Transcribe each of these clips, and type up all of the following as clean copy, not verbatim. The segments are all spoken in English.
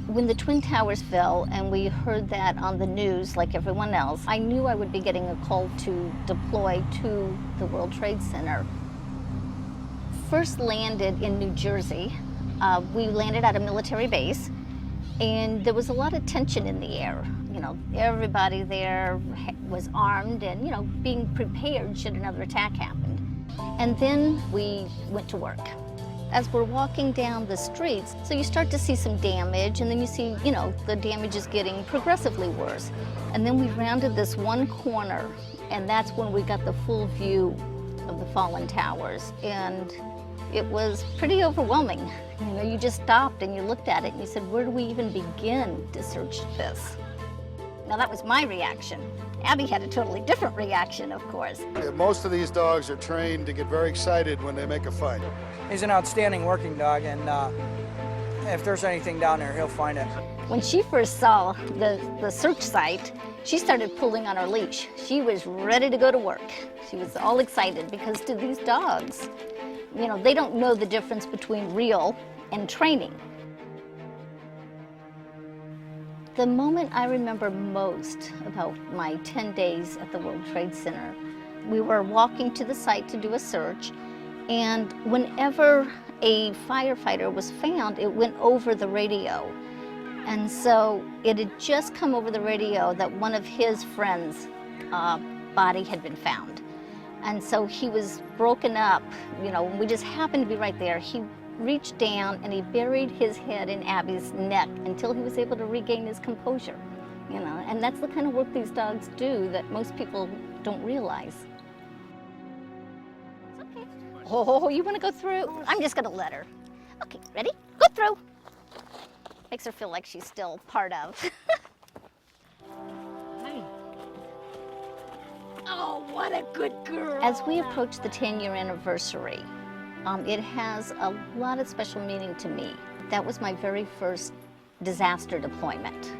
When the Twin Towers fell and we heard that on the news like everyone else, I knew I would be getting a call to deploy to the World Trade Center. First landed in New Jersey. We landed at a military base, and there was a lot of tension in the air. You know, everybody there was armed and, you know, being prepared should another attack happen. And then we went to work. As we're walking down the streets, so you start to see some damage, and then you see, you know, the damage is getting progressively worse. And then we rounded this one corner, and that's when we got the full view of the fallen towers. And it was pretty overwhelming. You know, you just stopped and you looked at it and you said, where do we even begin to search this? Now that was my reaction. Abby had a totally different reaction, of course. Yeah, most of these dogs are trained to get very excited when they make a find. He's an outstanding working dog, and if there's anything down there, he'll find it. When she first saw the search site, she started pulling on her leash. She was ready to go to work. She was all excited because to these dogs, you know, they don't know the difference between real and training. The moment I remember most about my 10 days at the World Trade Center, we were walking to the site to do a search, and whenever a firefighter was found, it went over the radio. And so it had just come over the radio that one of his friends' body had been found. And so he was broken up, you know, we just happened to be right there. He reached down and he buried his head in Abby's neck until he was able to regain his composure, you know, and that's the kind of work these dogs do that most people don't realize. It's okay. Oh, you want to go through? I'm just going to let her. Okay, ready? Go through. Makes her feel like she's still part of. Hi. Oh, what a good girl. As we approach the 10-year anniversary, it has a lot of special meaning to me. That was my very first disaster deployment.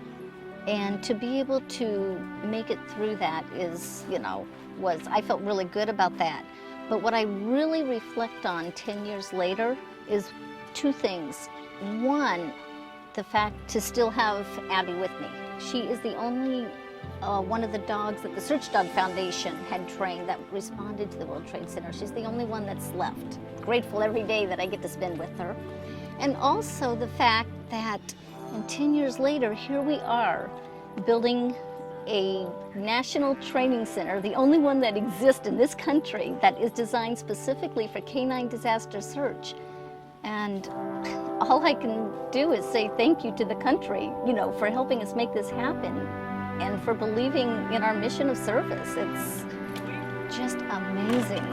And to be able to make it through that is, you know, I felt really good about that. But what I really reflect on 10 years later is two things. One, the fact to still have Abby with me. She is the only one of the dogs that the Search Dog Foundation had trained that responded to the World Trade Center. She's the only one that's left. Grateful every day that I get to spend with her. And also the fact that 10 years later, here we are building a national training center, the only one that exists in this country that is designed specifically for canine disaster search. And all I can do is say thank you to the country, you know, for helping us make this happen and for believing in our mission of service. It's just amazing.